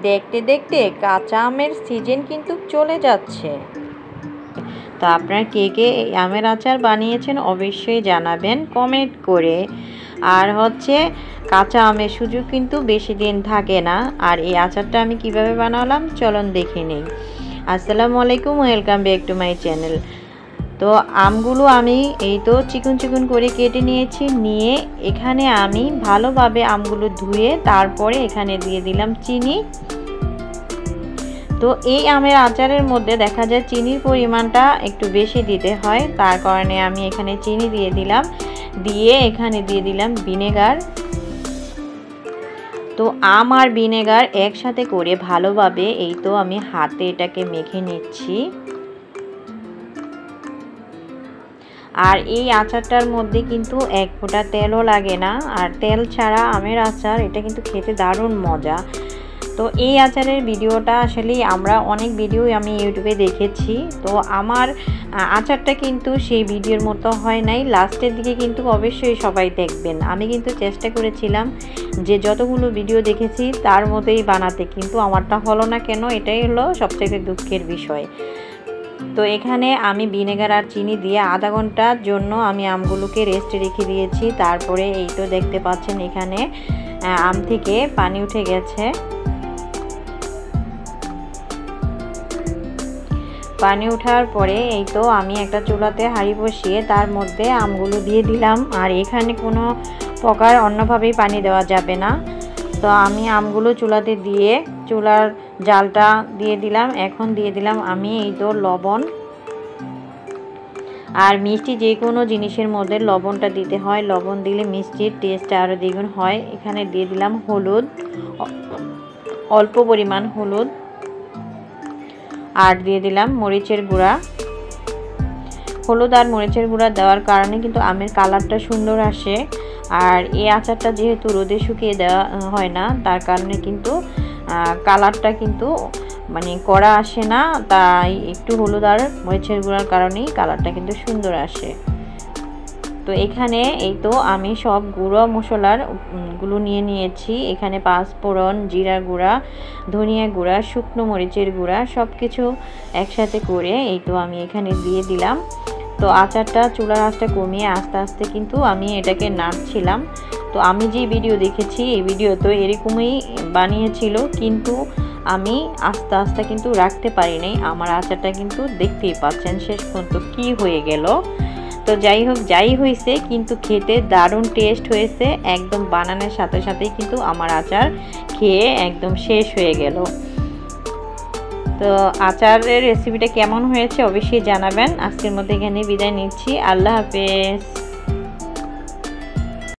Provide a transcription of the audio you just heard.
দেখতে দেখতে কাঁচা আমের সিজন কিন্তু চলে যাচ্ছে। তো আপনারা কে কে এই আমের আচার বানিয়েছেন অবশ্যই জানাবেন কমেন্ট করে। আর হচ্ছে কাঁচা আমের সুযোগ কিন্তু বেশি দিন থাকে না। আর এই আচারটা আমি কিভাবে বানালাম চলুন দেখে নিই। আসসালামু আলাইকুম, welcome back to my channel. তো আমগুলো আমি এই তো চিকন চিকন করে কেটে নিয়েছি। নিয়ে এখানে আমি ভালোভাবে আমগুলো ধুয়ে তারপরে এখানে দিয়ে দিলাম চিনি। তো এই আমের আচারের মধ্যে দেখা যায় চিনির পরিমাণটা একটু বেশি দিতে হয়, তার কারণে আমি এখানে চিনি দিয়ে দিলাম। দিয়ে এখানে দিয়ে দিলাম ভিনেগার। তো আম আর ভিনেগার একসাথে করে ভালোভাবে এই তো আমি হাতে এটাকে মেখে নিচ্ছি। আর এই আচারটার মধ্যে কিন্তু এক ফোঁটা তেলও লাগে না। আর তেল ছাড়া আমের আচার এটা কিন্তু খেতে দারুণ মজা। তো এই আচারের ভিডিওটা আসলে আমরা অনেক ভিডিও আমি ইউটিউবে দেখেছি। তো আমার আচারটা কিন্তু সেই ভিডিওর মতো হয় নাই। লাস্টের দিকে কিন্তু অবশ্যই সবাই দেখবেন। আমি কিন্তু চেষ্টা করেছিলাম যে যতগুলো ভিডিও দেখেছি তার মধ্যেই বানাতে, কিন্তু আমারটা হলো না কেন, এটাই হলো সবথেকে দুঃখের বিষয়। তো এখানে আমি ভিনেগার আর চিনি দিয়ে আধা ঘন্টার জন্য আমি আমগুলোকে রেস্টে রেখে দিয়েছি। তারপরে এই তো দেখতে পাচ্ছেন এখানে আম থেকে পানি উঠে গেছে। পানি ওঠার পরে এই তো আমি একটা চুলাতে হাঁড়ি বসিয়ে তার মধ্যে আমগুলো দিয়ে দিলাম। আর এখানে কোনো প্রকার অন্যভাবেই পানি দেওয়া যাবে না। তো আমি আমগুলো চুলাতে দিয়ে চুলার জালটা দিয়ে দিলাম। এখন দিয়ে দিলাম আমি এই তো লবণ। আর মিষ্টি যে কোনো জিনিসের মধ্যে লবণটা দিতে হয়, লবণ দিলে মিষ্টির টেস্টটা আরও দ্বিগুণ হয়। এখানে দিয়ে দিলাম হলুদ, অল্প পরিমাণ হলুদ। আর দিয়ে দিলাম মরিচের গুঁড়া। হলুদ আর মরিচের গুঁড়া দেওয়ার কারণে কিন্তু আমের কালারটা সুন্দর আসে। আর এই আচারটা যেহেতু রোদে শুকিয়ে দেওয়া হয় না, তার কারণে কিন্তু কালারটা কিন্তু মানে কড়া আসে না। তাই একটু হলুদ আর মরিচের গুঁড়ার কারণেই কালারটা কিন্তু সুন্দর আসে। তো এখানে এই তো আমি সব গুঁড়ো মশলার গুলো নিয়ে নিয়েছি। এখানে পাঁচফোড়ন, জিরা গুঁড়া, ধনিয়া গুঁড়া, শুকনো মরিচের গুঁড়া সব কিছু একসাথে করে এই তো আমি এখানে দিয়ে দিলাম। তো আচারটা চুলার আঁচটা কমিয়ে আস্তে আস্তে কিন্তু আমি এটাকে নাড়ছিলাম। তো আমি যে ভিডিও দেখেছি এই ভিডিও তো এরকমই বানিয়েছিল, কিন্তু আমি আস্তে আস্তে কিন্তু রাখতে পারিনি। আমার আচারটা কিন্তু দেখতেই পাচ্ছেন শেষ পর্যন্ত কি হয়ে গেল। তো যাই হোক, যাই হয়েছে কিন্তু খেতে দারুণ টেস্ট হয়েছে। একদম বানানোর সাথে সাথেই কিন্তু আমার আচার খেয়ে একদম শেষ হয়ে গেল। তো আচারের রেসিপিটা কেমন হয়েছে অবশ্যই জানাবেন। আজকের মধ্যে এখানে বিদায় নিচ্ছি। আল্লাহ হাফেজ।